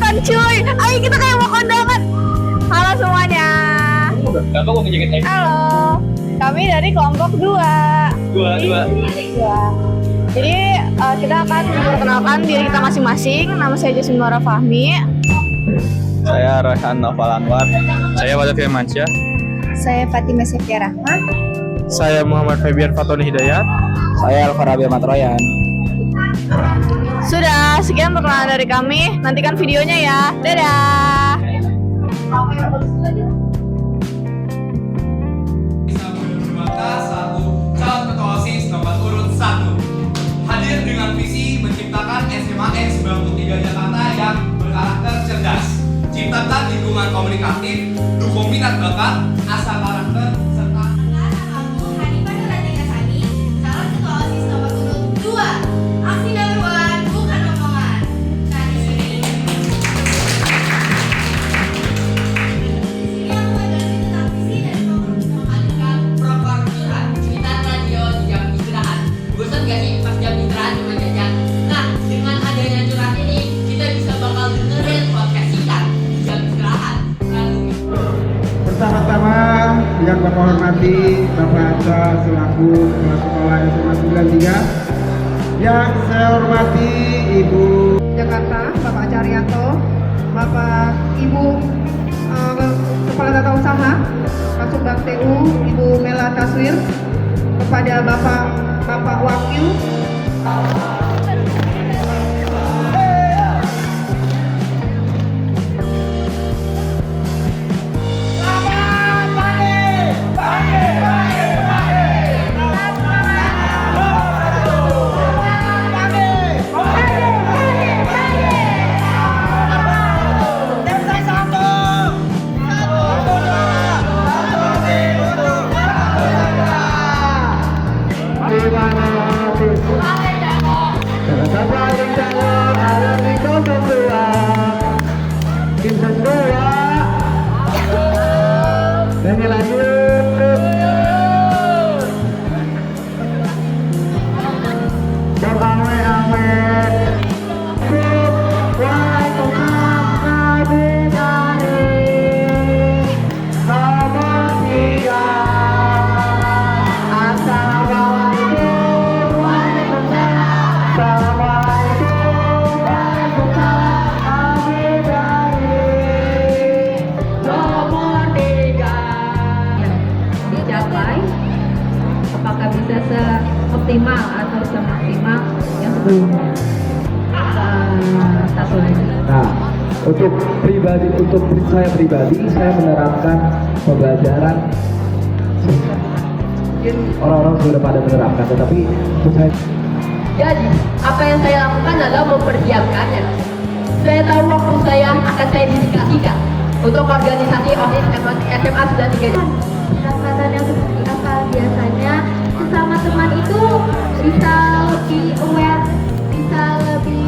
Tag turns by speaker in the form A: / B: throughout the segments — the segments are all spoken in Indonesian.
A: kondangan cuy. Ayo kita kayak mau kondangan. Halo semuanya. Halo. Kami dari kelompok 2. Jadi kita akan memperkenalkan diri kita masing-masing. Nama saya Jasmine Fahmi.
B: Saya Rehan Noval Anwar. Saya Wadid Firmansyah.
C: Saya Fatimah Septia Rahmat.
B: Saya Muhammad Febian Fatoni Hidayat. Saya Alfarabi Ahmad Royan.
A: Sudah, sekian perkenalan dari kami. Nantikan videonya ya. Dadah.
D: Satu calon ketua OSIS nomor urut 1 hadir dengan visi menciptakan SMA N 93 Jakarta yang berkarakter cerdas, ciptakan lingkungan komunikatif, dukung minat bakat, asah karakter, serta
E: calon ketua OSIS nomor urut 2. Aksi number 1 bukan omongan. Nah di sini aku menjelaskan tentang visi dan program
F: menghadirkan program curhat cuitan radio di jam istirahat. Bosan gak sih pas jam istirahat cuma jajan? Nah, dengan adanya curhat ini kita bisa bakal dengerin podcast singkat di jam istirahat. Lalu
G: Pertama-tama yang kami hormati Bapak Anta selaku Kepala Sekolah SMA 93. Yang saya hormati Ibu
C: Jakarta, Bapak Caryanto, Bapak Ibu Kepala Tata Usaha, Kasubag TU, Ibu Mela Taswir, kepada Bapak Wakil,
G: dan lanjut beramai-amai. Waalaikumsalam kami dari nomor 3. Assalamualaikum. Assalamualaikum. Kami dari nomor 3.
C: dicapai, apakah bisa seoptimal atau semaksimal yang sebelumnya. Satu lagi.
G: Nah, untuk saya pribadi, saya menerapkan pembelajaran. Mungkin orang-orang sudah pada menerapkan, tetapi untuk saya
F: jadi, apa yang saya lakukan adalah mempersiapkannya. Saya tahu waktu saya akan saya dedikasikan untuk organisasi OSIS SMA 93.
E: pendekatan yang seperti apa. Biasanya sesama teman itu bisa lebih aware, bisa lebih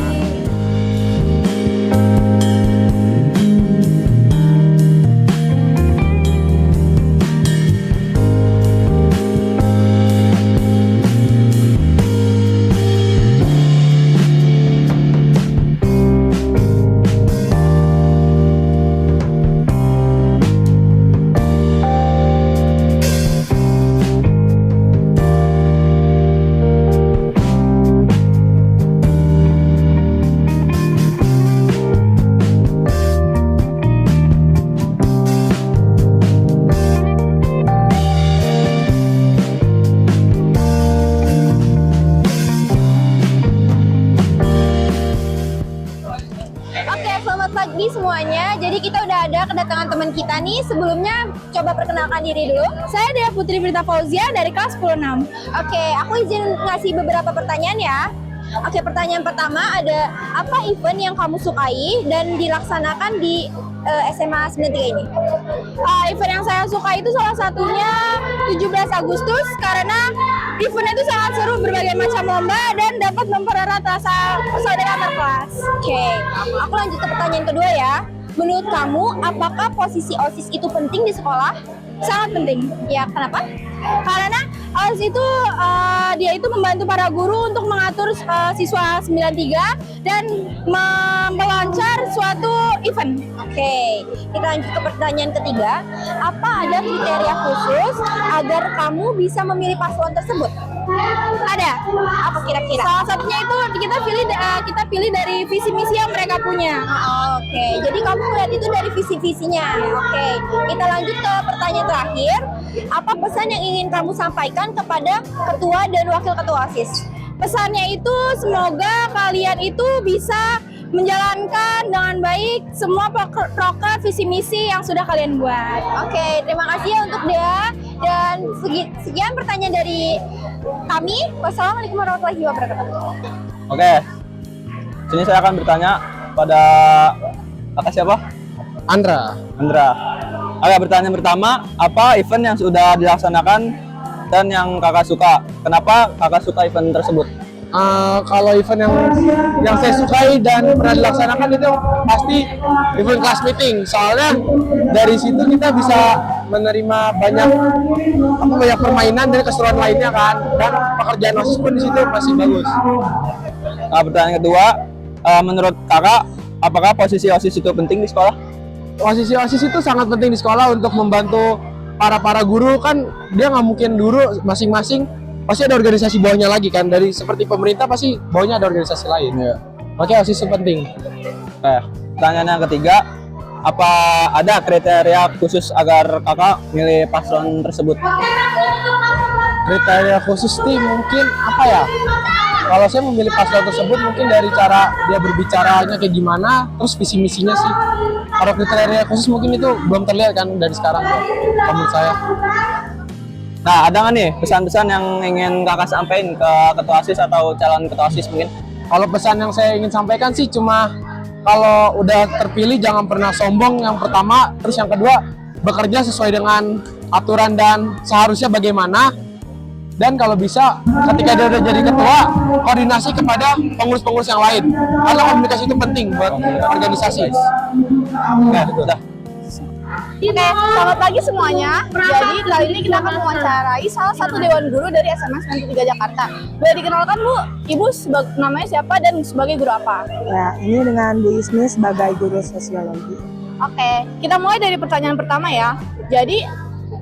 A: pagi semuanya. Jadi kita udah ada kedatangan teman kita nih. Sebelumnya coba perkenalkan diri dulu. Saya Dea Putri Berita Fauzia dari kelas 10-6. Oke, aku izin ngasih beberapa pertanyaan ya. Oke, pertanyaan pertama ada apa event yang kamu sukai dan dilaksanakan di SMA 93 ini? Event yang saya suka itu salah satunya 17 Agustus karena event itu sangat seru, berbagai macam lomba dan dapat mempererat rasa persaudaraan antar kelas. Oke, aku lanjut ke pertanyaan kedua ya. Menurut kamu, apakah posisi OSIS itu penting di sekolah? Sangat penting. Ya, kenapa? Karena OSIS itu dia itu membantu para guru untuk mengatur siswa 93 dan melancar suatu event. Oke, kita lanjut ke pertanyaan ketiga. Apa ada kriteria khusus agar kamu bisa memilih paslon tersebut? Ada. Apa kira-kira? Salah satunya itu kita pilih dari visi misi yang mereka punya. Oke, jadi kamu melihat itu dari visi visinya. Oke, kita lanjut ke pertanyaan terakhir. Apa pesan yang ingin kamu sampaikan kepada ketua dan wakil ketua OSIS? Pesannya itu semoga kalian itu bisa menjalankan dengan baik semua proker visi misi yang sudah kalian buat. Oke, terima kasih ya untuk Dea. Dan sekian pertanyaan dari kami. Wassalamualaikum warahmatullahi wabarakatuh.
B: Oke, sini saya akan bertanya pada kakak siapa?
H: Andra.
B: Oke, pertanyaan pertama, apa event yang sudah dilaksanakan dan yang kakak suka? Kenapa kakak suka event tersebut?
H: Kalau event yang saya sukai dan pernah dilaksanakan itu pasti event class meeting. Soalnya dari situ kita bisa menerima banyak permainan dan keseruan lainnya kan. Dan pekerjaan OSIS pun di situ masih bagus.
B: Pertanyaan kedua, menurut kakak, apakah posisi OSIS itu penting di sekolah?
H: Posisi OSIS itu sangat penting di sekolah untuk membantu para guru kan. Dia nggak mungkin guru masing-masing, pasti ada organisasi bawahnya lagi kan. Dari seperti pemerintah pasti bawahnya ada organisasi lain.
B: Ya.
H: Makanya OSIS itu penting.
B: Pertanyaan yang ketiga, apa ada kriteria khusus agar kakak milih paslon tersebut?
H: Kriteria khusus nih mungkin apa ya? Kalau saya memilih paslon tersebut mungkin dari cara dia berbicaranya kayak gimana, terus visi misinya sih. Kalau kriteria khusus mungkin itu belum terlihat kan dari sekarang menurut saya.
B: Nah, ada nggak nih pesan-pesan yang ingin kakak sampaikan ke ketua OSIS atau calon ketua OSIS mungkin?
H: Kalau pesan yang saya ingin sampaikan sih cuma kalau udah terpilih jangan pernah sombong yang pertama, terus yang kedua bekerja sesuai dengan aturan dan seharusnya bagaimana. Dan kalau bisa ketika dia udah jadi ketua, koordinasi kepada pengurus-pengurus yang lain. Karena komunikasi itu penting buat organisasi.
B: Oke, sudah.
A: Oke, selamat pagi semuanya. Jadi kali ini kita akan mewawancarai salah satu dewan guru dari SMA 93 Jakarta. Boleh dikenalkan Bu, Ibu namanya siapa dan sebagai guru apa?
I: Ya, ini dengan Bu Ismi sebagai guru sosiologi.
A: Oke, kita mulai dari pertanyaan pertama ya. Jadi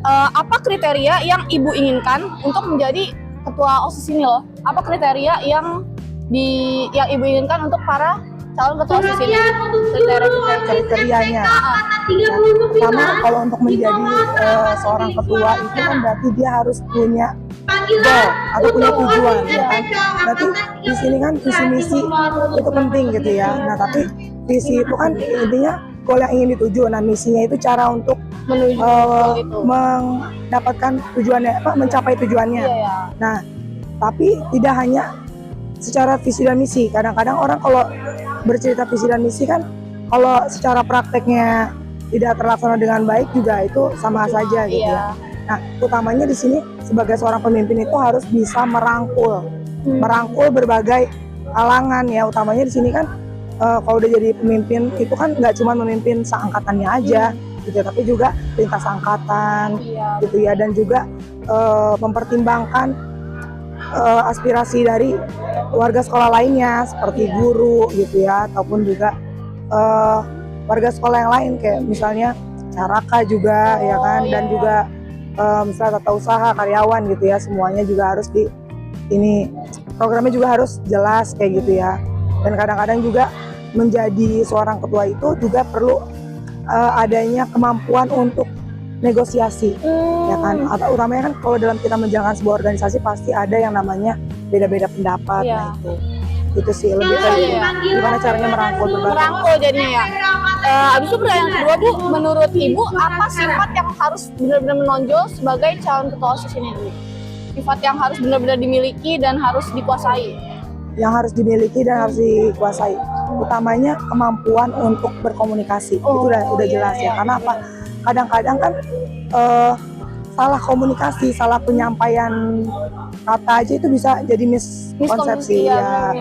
A: apa kriteria yang Ibu inginkan untuk menjadi ketua OSIS ini loh? Apa kriteria yang Ibu inginkan untuk para calon ketua OSIS ini?
I: Kriterianya. Ya, pertama kalau untuk menjadi seorang ketua itu kan berarti dia harus punya goal atau punya tujuan, ya kan? Berarti di sini kan visi misi itu penting gitu ya. Nah tapi visi itu kan intinya goal yang ingin dituju. Nah misinya itu cara untuk mendapatkan tujuannya, mencapai tujuannya. Nah tapi tidak hanya secara visi dan misi. Kadang-kadang orang kalau bercerita visi dan misi kan, kalau secara prakteknya tidak terlaksana dengan baik juga itu sama saja gitu ya. Nah, utamanya di sini sebagai seorang pemimpin itu harus bisa merangkul berbagai kalangan ya. Utamanya di sini kan kalau udah jadi pemimpin itu kan nggak cuma memimpin seangkatannya aja gitu, tapi juga lintas angkatan gitu ya, dan juga mempertimbangkan aspirasi dari warga sekolah lainnya seperti guru gitu ya, ataupun juga warga sekolah yang lain kayak misalnya Caraka juga ya kan, dan juga misalnya tata usaha, karyawan gitu ya, semuanya juga harus ini programnya juga harus jelas kayak gitu ya. Dan kadang-kadang juga menjadi seorang ketua itu juga perlu adanya kemampuan untuk negosiasi ya kan, atau utamanya kan kalau dalam kita menjalankan sebuah organisasi pasti ada yang namanya beda-beda pendapat. Nah itu sih lebih kayak gimana caranya merangkul
A: jadinya ya. Abis itu pertanyaan kedua Bu, menurut Ibu apa sifat yang harus benar-benar menonjol sebagai calon ketua OSIS ini Bu? Sifat yang harus benar-benar dimiliki dan harus dikuasai.
I: Yang harus dimiliki dan harus dikuasai, utamanya kemampuan untuk berkomunikasi. Itu udah jelas ya. Karena apa? Kadang-kadang kan salah komunikasi, salah penyampaian kata aja itu bisa jadi miskonsepsi ya,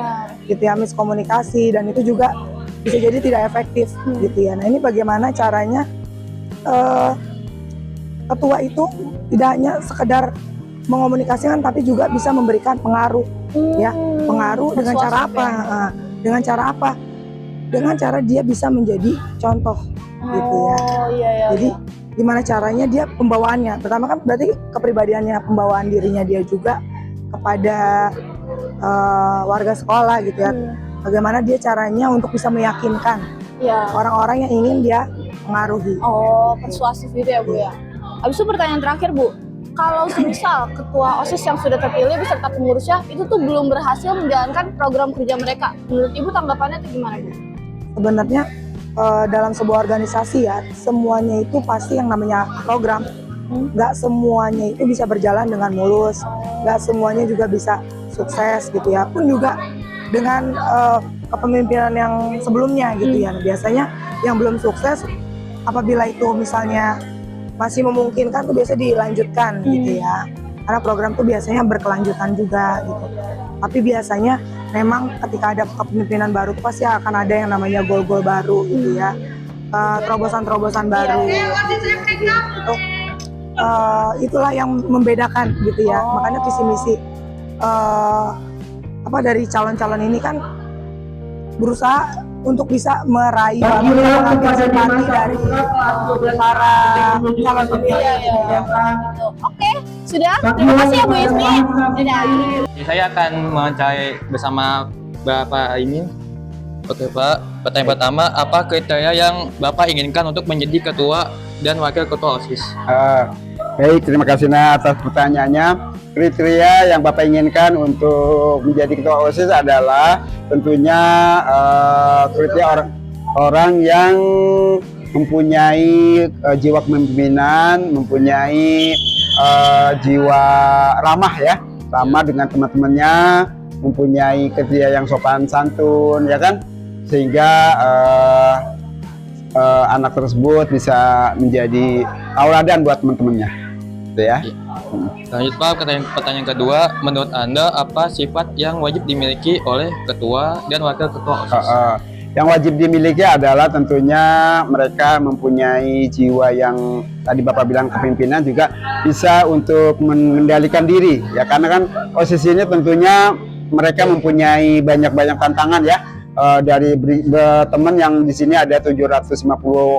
I: gitu ya, miskomunikasi, dan itu juga bisa jadi tidak efektif gitu ya. Nah ini bagaimana caranya ketua itu tidak hanya sekedar mengomunikasikan tapi juga bisa memberikan pengaruh ya, pengaruh dengan cara apa? Dengan cara apa? dengan cara dia bisa menjadi contoh gitu ya.
A: Oh iya ya.
I: Jadi gimana caranya dia pembawaannya. Pertama kan berarti kepribadiannya, pembawaan dirinya dia juga kepada warga sekolah gitu ya. Bagaimana dia caranya untuk bisa meyakinkan orang-orang yang ingin dia pengaruhi.
A: Oh, persuasif gitu ya, Bu ya. Habis itu pertanyaan terakhir, Bu. Kalau semisal ketua OSIS yang sudah terpilih beserta pengurusnya itu tuh belum berhasil menjalankan program kerja mereka, menurut Ibu tanggapannya itu gimana, Bu?
I: Sebenarnya dalam sebuah organisasi ya, semuanya itu pasti yang namanya program. Nggak semuanya itu bisa berjalan dengan mulus, nggak semuanya juga bisa sukses gitu ya. Pun juga dengan kepemimpinan yang sebelumnya gitu ya. Biasanya yang belum sukses, apabila itu misalnya masih memungkinkan tuh biasa dilanjutkan gitu ya. Karena program tuh biasanya berkelanjutan juga gitu. Tapi biasanya memang ketika ada kepemimpinan baru tuh pasti akan ada yang namanya gol-gol baru gitu ya. Terobosan-terobosan baru. Jadi untuk itulah yang membedakan gitu ya. Makanya visi misi dari calon-calon ini kan berusaha untuk bisa meraih simpati dari para calon pemilih.
A: Oke, sudah. Terima kasih ya Bu Ismi. Dadah.
B: Saya akan mencari bersama Bapak Imin. Oke Pak, pertanyaan pertama, apa kriteria yang Bapak inginkan untuk menjadi ketua dan wakil ketua OSIS?
G: Baik, terima kasih atas pertanyaannya. Kriteria yang Bapak inginkan untuk menjadi ketua OSIS adalah tentunya kriteria orang yang mempunyai jiwa kepemimpinan, mempunyai jiwa ramah ya, ramah dengan teman-temannya, mempunyai kriteria yang sopan santun ya kan, sehingga anak tersebut bisa menjadi tauladan buat teman-temannya, gitu ya.
B: Lanjut Pak, pertanyaan kedua, menurut Anda apa sifat yang wajib dimiliki oleh ketua dan wakil ketua OSIS?
G: Yang wajib dimiliki adalah tentunya mereka mempunyai jiwa yang tadi Bapak bilang kepemimpinan, juga bisa untuk mengendalikan diri ya, karena kan OSIS ini tentunya mereka mempunyai banyak tantangan ya. Dari teman yang di sini ada 750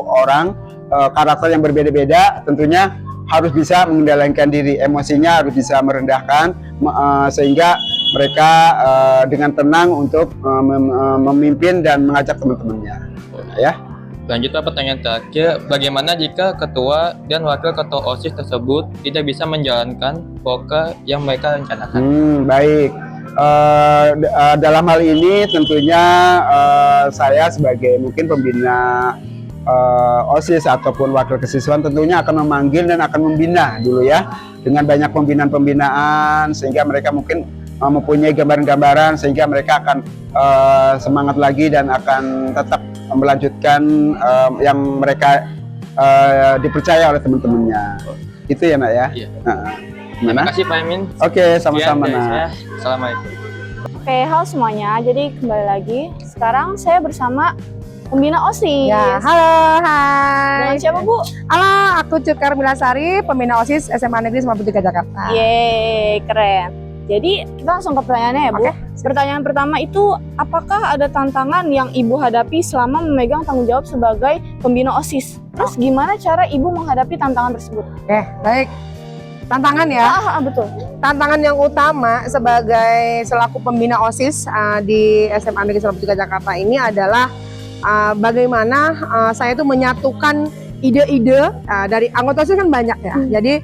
G: orang, karakter yang berbeda-beda, tentunya harus bisa mengendalikan diri, emosinya harus bisa merendahkan, sehingga mereka dengan tenang untuk memimpin dan mengajak teman-temannya. Ya.
B: Lanjutlah pertanyaan terakhir, bagaimana jika ketua dan wakil ketua OSIS tersebut tidak bisa menjalankan proker yang mereka rencanakan?
G: Baik. Dalam hal ini tentunya saya sebagai mungkin pembina OSIS ataupun wakil kesiswaan tentunya akan memanggil dan akan membina dulu ya, dengan banyak pembinaan sehingga mereka mungkin mempunyai gambaran-gambaran, sehingga mereka akan semangat lagi dan akan tetap melanjutkan yang mereka dipercaya oleh teman-temannya. Itu ya Nak ya.
B: Iya. Terima kasih Pak Imin.
G: Oke, sama-sama Nak.
B: Assalamualaikum.
A: Oke, halo semuanya. Jadi kembali lagi. Sekarang saya bersama pembina OSIS.
J: Ya, halo, hai.
A: Dengan siapa Bu?
J: Halo, aku Cut Karmila Sari, pembina OSIS SMA Negeri 93 Jakarta.
A: Yeay, keren. Jadi kita langsung ke pertanyaannya ya Bu.
J: Oke.
A: Pertanyaan pertama itu, apakah ada tantangan yang Ibu hadapi selama memegang tanggung jawab sebagai pembina OSIS? Terus gimana cara Ibu menghadapi tantangan tersebut?
J: Baik. Tantangan ya.
A: Betul.
J: Tantangan yang utama sebagai selaku pembina OSIS di SMA Negeri 93 Jakarta ini adalah bagaimana saya itu menyatukan ide-ide dari anggota OSIS kan banyak ya. Jadi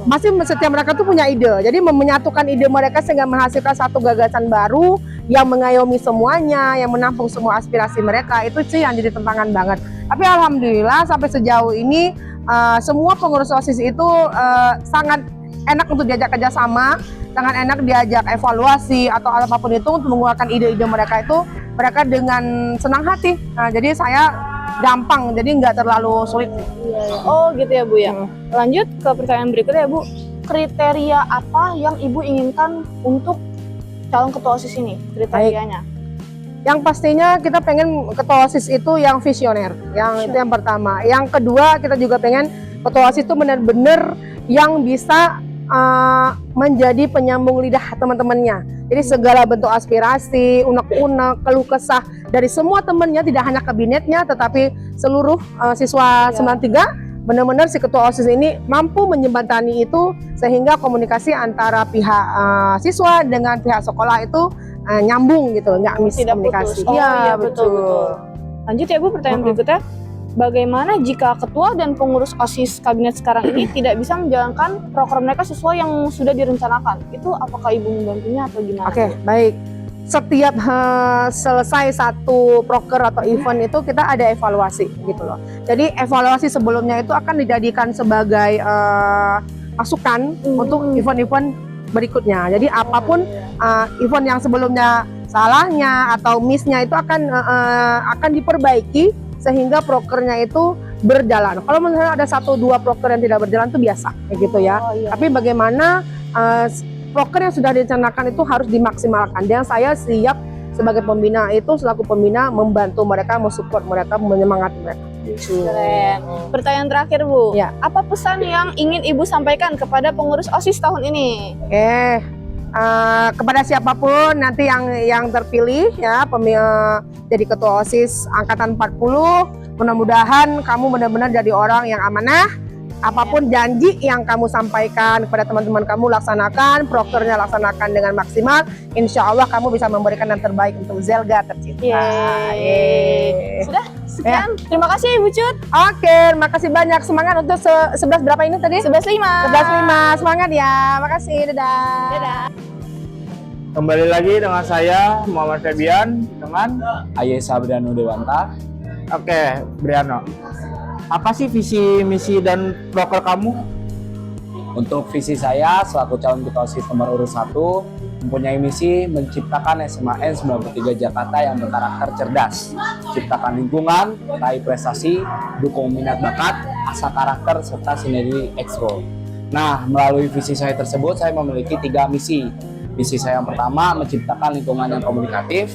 J: masih setiap mereka tuh punya ide. Jadi menyatukan ide mereka sehingga menghasilkan satu gagasan baru yang mengayomi semuanya, yang menampung semua aspirasi mereka. Itu sih yang jadi tantangan banget. Tapi alhamdulillah sampai sejauh ini semua pengurus OSIS itu sangat enak untuk diajak kerjasama, sangat enak diajak evaluasi atau apapun itu untuk mengeluarkan ide-ide mereka itu mereka dengan senang hati. Jadi saya gampang, jadi nggak terlalu sulit.
A: Oh gitu ya Bu ya. Lanjut ke pertanyaan berikutnya ya Bu. Kriteria apa yang Ibu inginkan untuk calon ketua OSIS ini? Kriterianya?
J: Yang pastinya kita pengen ketua OSIS itu yang visioner, itu yang pertama. Yang kedua kita juga pengen ketua OSIS itu benar-benar yang bisa menjadi penyambung lidah teman-temannya. Jadi segala bentuk aspirasi, unek-unek, keluh kesah dari semua temannya, tidak hanya kabinetnya, tetapi seluruh siswa 93, benar-benar si ketua OSIS ini mampu menjembatani itu sehingga komunikasi antara pihak siswa dengan pihak sekolah itu nyambung gitu, nggak miskomunikasi.
A: Iya, betul. Lanjut ya Bu, pertanyaan berikutnya. Bagaimana jika ketua dan pengurus OSIS kabinet sekarang ini tidak bisa menjalankan program mereka sesuai yang sudah direncanakan? Itu apakah Ibu membantunya atau gimana?
J: Oke, baik. Setiap selesai satu proker atau event itu kita ada evaluasi gitu loh. Jadi evaluasi sebelumnya itu akan dijadikan sebagai masukan untuk event-event berikutnya. Jadi apapun event yang sebelumnya salahnya atau miss-nya itu akan diperbaiki sehingga prokernya itu berjalan. Kalau misalnya ada 1-2 proker yang tidak berjalan itu biasa kayak gitu ya. Tapi bagaimana proker yang sudah direncanakan itu harus dimaksimalkan. Dan saya siap sebagai pembina itu, selaku pembina, membantu mereka, mensupport mereka, menyemangati mereka.
A: Keren. Pertanyaan terakhir Bu, apa pesan yang ingin Ibu sampaikan kepada pengurus OSIS tahun ini?
J: Kepada siapapun nanti yang terpilih ya jadi ketua OSIS angkatan 40, mudah-mudahan kamu benar-benar jadi orang yang amanah. Apapun janji yang kamu sampaikan kepada teman-teman kamu, laksanakan, prokernya laksanakan dengan maksimal. Insya Allah kamu bisa memberikan yang terbaik untuk Zelga tercinta.
A: Sudah, sekian. Terima kasih Ibu Cut.
J: Oke, terima kasih banyak. Semangat untuk 11 berapa ini tadi?
A: 11.5.
J: 11.5, semangat ya. Makasih, dadah.
A: Dadah.
K: Kembali lagi dengan saya Muhammad Febian dengan
H: Ayesa Briano Dewanta.
K: Oke, Briano. Apa sih visi, misi, dan proker kamu?
H: Untuk visi saya selaku calon ketua OSIS nomor urut 1 mempunyai misi menciptakan SMA N 93 Jakarta yang berkarakter cerdas, ciptakan lingkungan, raih prestasi, dukung minat bakat, asah karakter, serta sinergi ekskul. Nah, melalui visi saya tersebut saya memiliki 3 misi. Misi saya yang pertama menciptakan lingkungan yang komunikatif,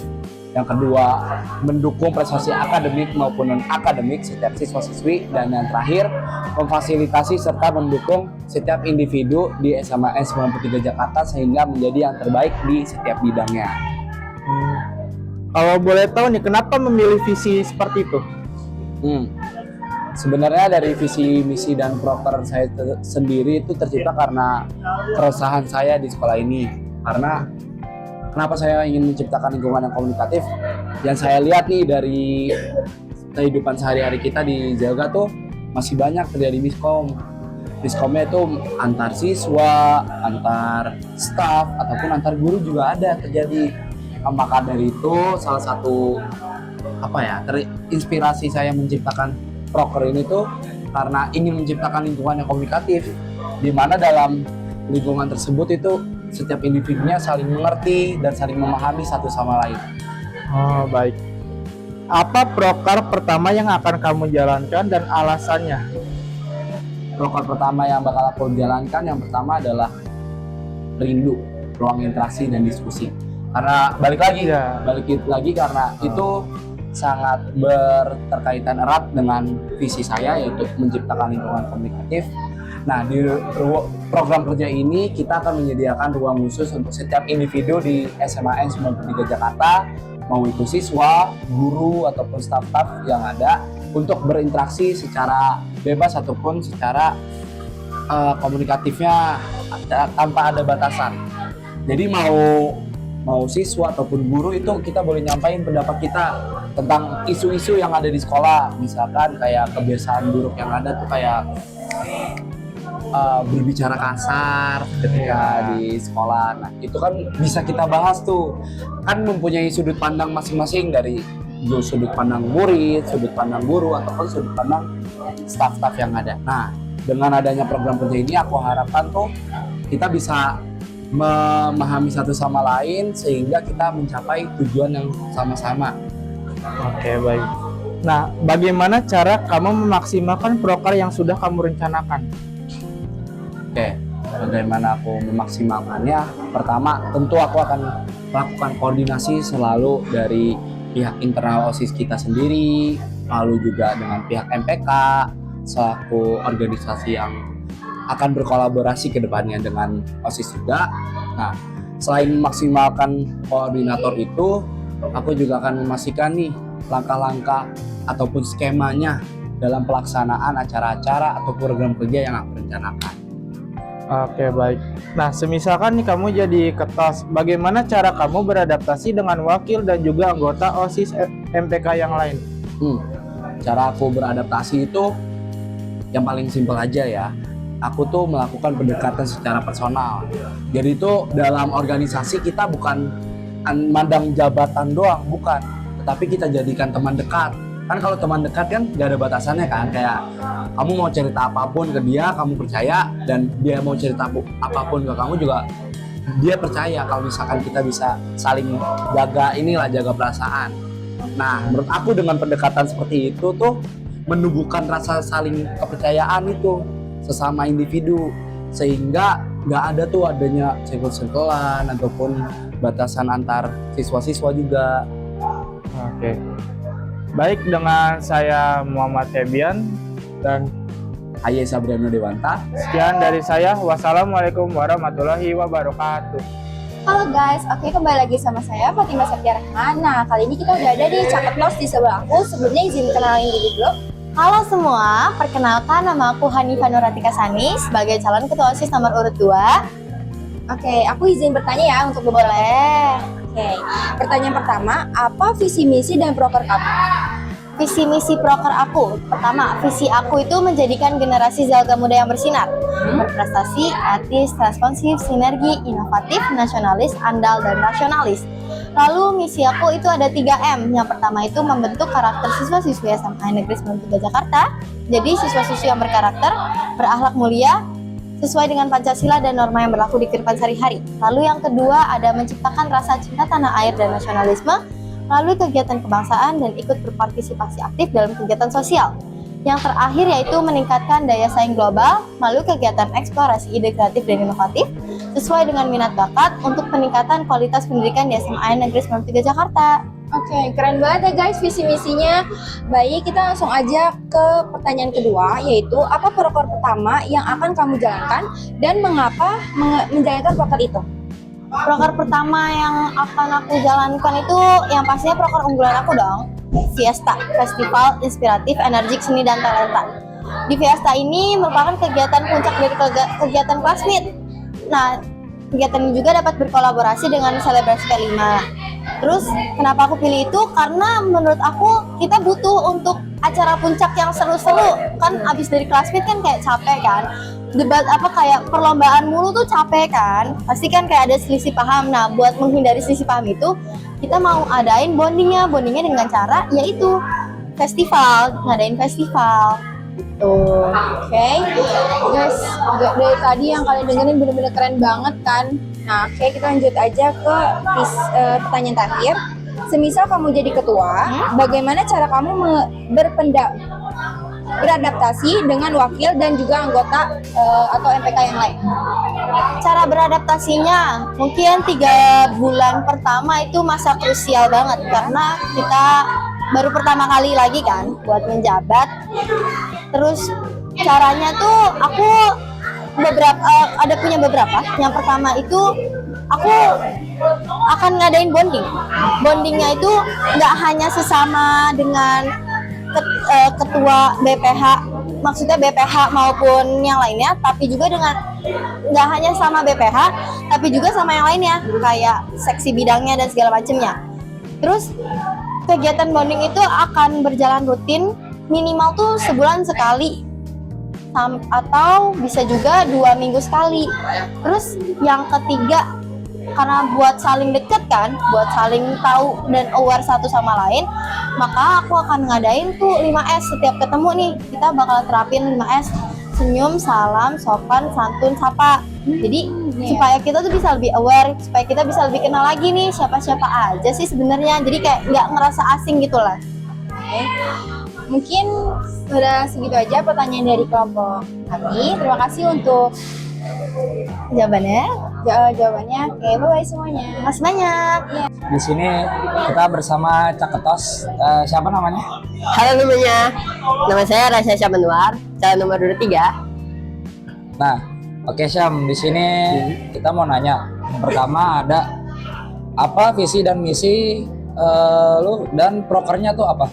H: yang kedua mendukung prestasi akademik maupun non-akademik setiap siswa-siswi, dan yang terakhir memfasilitasi serta mendukung setiap individu di SMA N 93 Jakarta sehingga menjadi yang terbaik di setiap bidangnya.
K: Kalau boleh tahu nih, kenapa memilih visi seperti itu?
H: Sebenarnya dari visi, misi, dan proker saya sendiri itu tercipta karena keresahan saya di sekolah ini. Karena kenapa saya ingin menciptakan lingkungan yang komunikatif? Yang saya lihat nih dari kehidupan sehari-hari kita di Zelga tuh masih banyak terjadi miskom. Miskomnya itu antar siswa, antar staf, ataupun antar guru juga ada terjadi. Maka dari itu salah satu terinspirasi saya menciptakan proker ini tuh karena ingin menciptakan lingkungan yang komunikatif, di mana dalam lingkungan tersebut itu setiap individunya saling mengerti dan saling memahami satu sama lain.
K: Oh, baik. Apa proker pertama yang akan kamu jalankan dan alasannya?
H: Proker pertama yang bakal aku jalankan yang pertama adalah rindu, ruang interaksi dan diskusi. Karena balik lagi karena itu sangat berterkaitan erat dengan visi saya, yaitu menciptakan lingkungan komunikatif. Nah, di program kerja ini kita akan menyediakan ruang khusus untuk setiap individu di SMA N 93 Jakarta, mau itu siswa, guru, ataupun staf-staf yang ada, untuk berinteraksi secara bebas ataupun secara komunikatifnya tanpa ada batasan. Jadi mau siswa ataupun guru itu kita boleh nyampaikan pendapat kita tentang isu-isu yang ada di sekolah. Misalkan kayak kebiasaan buruk yang ada tuh kayak berbicara kasar ketika di sekolah. Nah, itu kan bisa kita bahas tuh. Kan mempunyai sudut pandang masing-masing, dari sudut pandang murid, sudut pandang guru, ataupun sudut pandang staf-staf yang ada. Nah, dengan adanya program kerja ini aku harapkan tuh kita bisa memahami satu sama lain sehingga kita mencapai tujuan yang sama-sama.
K: Oke, baik. Nah, bagaimana cara kamu memaksimalkan proker yang sudah kamu rencanakan?
H: Oke, bagaimana aku memaksimalkannya? Pertama, tentu aku akan melakukan koordinasi selalu dari pihak internal OSIS kita sendiri, lalu juga dengan pihak MPK selaku organisasi yang
L: akan berkolaborasi ke depannya dengan OSIS juga. Nah, selain memaksimalkan koordinator itu, aku juga akan memastikan nih langkah-langkah ataupun skemanya dalam pelaksanaan acara-acara atau program kerja yang aku rencanakan.
K: Oke, baik. Nah, semisalkan nih kamu jadi ketos, bagaimana cara kamu beradaptasi dengan wakil dan juga anggota OSIS MPK yang lain?
L: Cara aku beradaptasi itu yang paling simpel aja ya. Aku tuh melakukan pendekatan secara personal. Jadi itu dalam organisasi kita bukan mandang jabatan doang, bukan. Tetapi kita jadikan teman dekat. Kan kalau teman dekat kan gak ada batasannya kan. Kayak kamu mau cerita apapun ke dia, kamu percaya. Dan dia mau cerita apapun ke kamu juga, dia percaya kalau misalkan kita bisa saling jaga perasaan. Nah, menurut aku dengan pendekatan seperti itu tuh menumbuhkan rasa saling kepercayaan itu sesama individu, sehingga nggak ada tuh adanya senggol-senggolan ataupun batasan antar siswa-siswa juga.
K: Oke. Baik, dengan saya Muhammad Febian dan
L: Haye Sabriano Dewanta.
K: Sekian dari saya. Wassalamualaikum warahmatullahi wabarakatuh.
A: Halo guys, oke, kembali lagi sama saya Fatimah Septiar Rahman. Nah, kali ini kita udah ada di Cakep Nos di sebelah aku. Sebelumnya izin kenalin diri dulu.
M: Halo semua, perkenalkan nama aku Hanifah Nuratika Sani sebagai calon ketua OSIS nomor urut 2.
A: Oke, aku izin bertanya ya untuk
M: Boleh.
A: Oke, pertanyaan pertama, apa visi misi dan proker kamu?
M: Visi misi proker aku, pertama, visi aku itu menjadikan generasi Zelga muda yang bersinar, berprestasi, etis, responsif, sinergi, inovatif, nasionalis, andal, dan nasionalis. Lalu misi aku itu ada 3M. Yang pertama itu membentuk karakter siswa-siswi SMA Negeri 93 Jakarta. Jadi siswa-siswi yang berkarakter, berakhlak mulia, sesuai dengan Pancasila dan norma yang berlaku di kehidupan sehari-hari. Lalu yang kedua ada menciptakan rasa cinta tanah air dan nasionalisme melalui kegiatan kebangsaan dan ikut berpartisipasi aktif dalam kegiatan sosial. Yang terakhir yaitu meningkatkan daya saing global melalui kegiatan eksplorasi ide kreatif dan inovatif sesuai dengan minat bakat untuk peningkatan kualitas pendidikan di SMA Negeri 93 Jakarta.
A: Oke, keren banget ya guys visi misinya. Baik, kita langsung aja ke pertanyaan kedua, yaitu apa proker pertama yang akan kamu jalankan dan mengapa menjalankan proker itu?
M: Proker pertama yang akan aku jalankan itu yang pastinya proker unggulan aku dong. Fiesta, Festival Inspiratif Energik Seni dan Talenta. Di Fiesta ini merupakan kegiatan puncak dari kegiatan Classmeet. Nah, kegiatan ini juga dapat berkolaborasi dengan selebrasi K5. Terus, kenapa aku pilih itu? Karena menurut aku kita butuh untuk acara puncak yang seru-seru. Kan abis dari Classmeet kan kayak capek kan. Debat kayak perlombaan mulu tuh capek kan. Pasti kan kayak ada selisih paham. Nah, buat menghindari selisih paham itu, kita mau adain bondingnya dengan cara yaitu ngadain festival gitu.
A: Oke, guys, dari tadi yang kalian dengerin bener-bener keren banget kan. Nah, oke, kita lanjut aja ke pertanyaan terakhir. Semisal kamu jadi ketua, bagaimana cara kamu beradaptasi dengan wakil dan juga anggota atau MPK yang lain?
M: Cara beradaptasinya mungkin 3 bulan pertama itu masa krusial banget karena kita baru pertama kali lagi kan buat menjabat. Terus caranya tuh aku ada punya beberapa. Yang pertama itu aku akan ngadain bonding. Bondingnya itu nggak hanya sesama dengan ketua BPH, maksudnya BPH maupun yang lainnya, tapi juga dengan nggak hanya sama BPH, tapi juga sama yang lainnya, kayak seksi bidangnya dan segala macamnya. Terus kegiatan bonding itu akan berjalan rutin, minimal tuh sebulan sekali, atau bisa juga 2 minggu sekali. Terus yang ketiga, karena buat saling deket kan, buat saling tahu dan aware satu sama lain, maka aku akan ngadain tuh 5S. Setiap ketemu nih, kita bakal terapin 5S. Senyum, salam, sopan, santun, sapa. Jadi supaya kita tuh bisa lebih aware, supaya kita bisa lebih kenal lagi nih siapa-siapa aja sih sebenarnya. Jadi kayak nggak ngerasa asing gitu lah.
A: Oke. Mungkin sudah segitu aja pertanyaan dari kelompok kami. Terima kasih untuk
M: jawabannya.
A: Oke, bye-bye semuanya.
M: Terima kasih banyak.
N: Di sini kita bersama Caketos. Siapa namanya?
O: Halo namanya. Nama saya Rasya Syamanwar, calon nomor 23.
N: Nah, oke Syam, di sini kita mau nanya. Yang pertama ada apa visi dan misi lu dan prokernya tuh apa?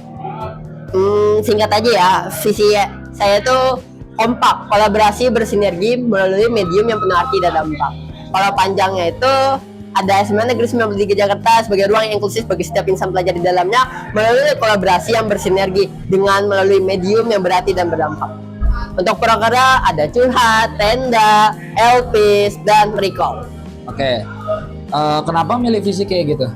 O: Singkat aja ya, visi saya tuh kompak, kolaborasi, bersinergi melalui medium yang penuh arti dan dampak. Kalau panjangnya itu ada SMA Negeri 93 Jakarta sebagai ruang yang inklusif bagi setiap insan pelajar di dalamnya melalui kolaborasi yang bersinergi dengan melalui medium yang berarti dan berdampak. Untuk prokernya ada curhat, tenda, LPs, dan recall.
N: Oke, kenapa milih visi kayak gitu?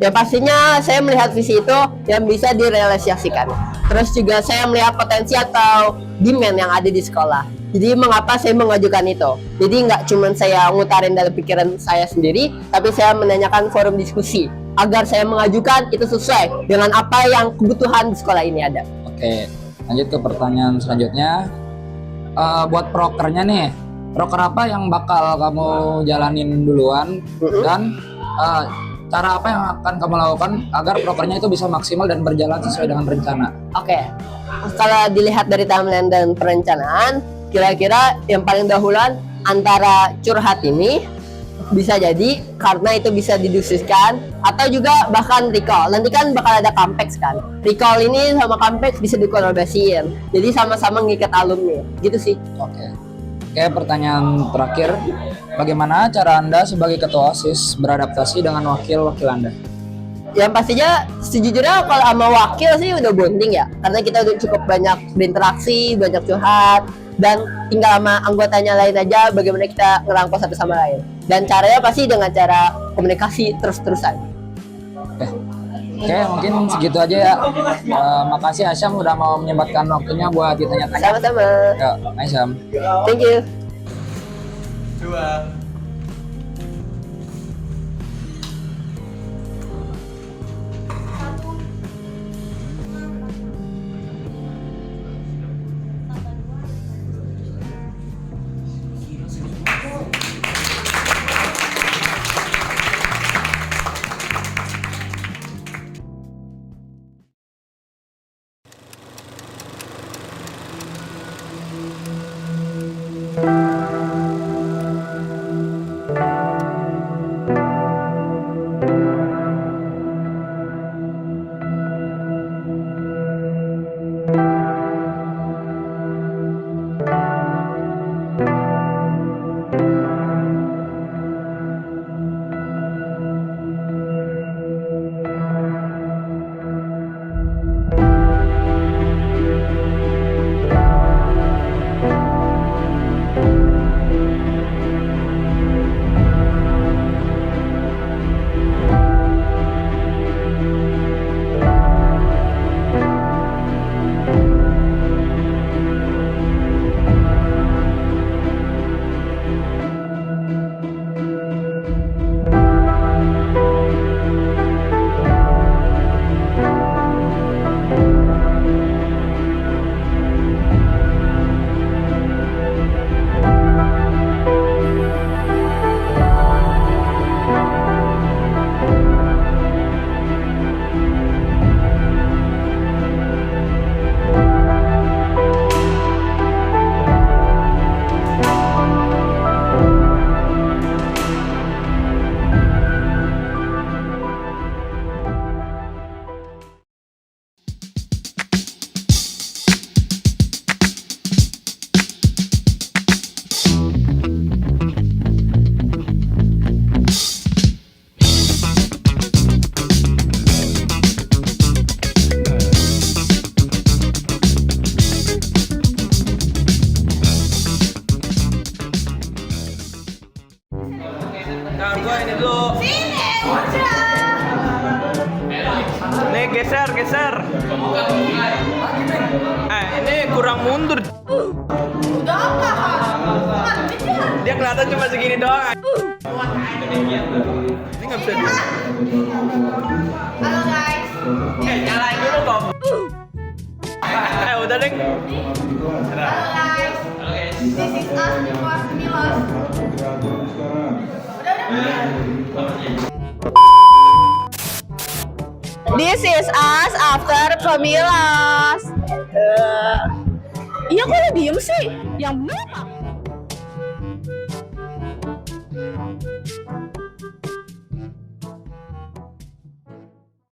O: Ya pastinya saya melihat visi itu yang bisa direalisasikan. Terus juga saya melihat potensi atau demand yang ada di sekolah. Jadi mengapa saya mengajukan itu? Jadi nggak cuma saya ngutarin dalam pikiran saya sendiri, tapi saya menanyakan forum diskusi agar saya mengajukan itu sesuai dengan apa yang kebutuhan di sekolah ini ada.
N: Oke, lanjut ke pertanyaan selanjutnya. Buat prokernya nih, proker apa yang bakal kamu jalanin duluan dan cara apa yang akan kamu lakukan agar prokernya itu bisa maksimal dan berjalan sesuai dengan rencana?
O: Oke, kalau dilihat dari timeline dan perencanaan, kira-kira yang paling dahuluan antara curhat ini bisa jadi karena itu bisa didiskusikan atau juga bahkan recall. Nanti kan bakal ada Campex kan. Recall ini sama Campex bisa dikolaborasiin. Jadi sama-sama ngikat alumni. Gitu sih.
N: Oke, pertanyaan terakhir. Bagaimana cara Anda sebagai ketua OSIS beradaptasi dengan wakil-wakil Anda?
O: Yang pastinya sejujurnya kalau sama wakil sih udah bonding ya. Karena kita udah cukup banyak berinteraksi, banyak curhat, dan tinggal sama anggotanya lain aja bagaimana kita ngerangkul satu sama lain. Dan caranya pasti dengan cara komunikasi terus-terusan.
N: Oke, mungkin segitu aja ya. Makasih Asyam udah mau menyempatkan waktunya buat ditanya-tanya.
O: Sama-sama.
N: Ya, Asyam.
O: Thank you.
P: Nih geser. Ini kurang mundur.
A: Udah apa?
P: Dia kelihatan cuma segini doang. Ini nggak bisa.
A: Halo guys.
P: Nyalain dulu kok. Udah deh.
A: Halo guys. This is us di kelas Milos.
O: This is us after Pemilas. Iya kok lo diem sih? Yang bener apa?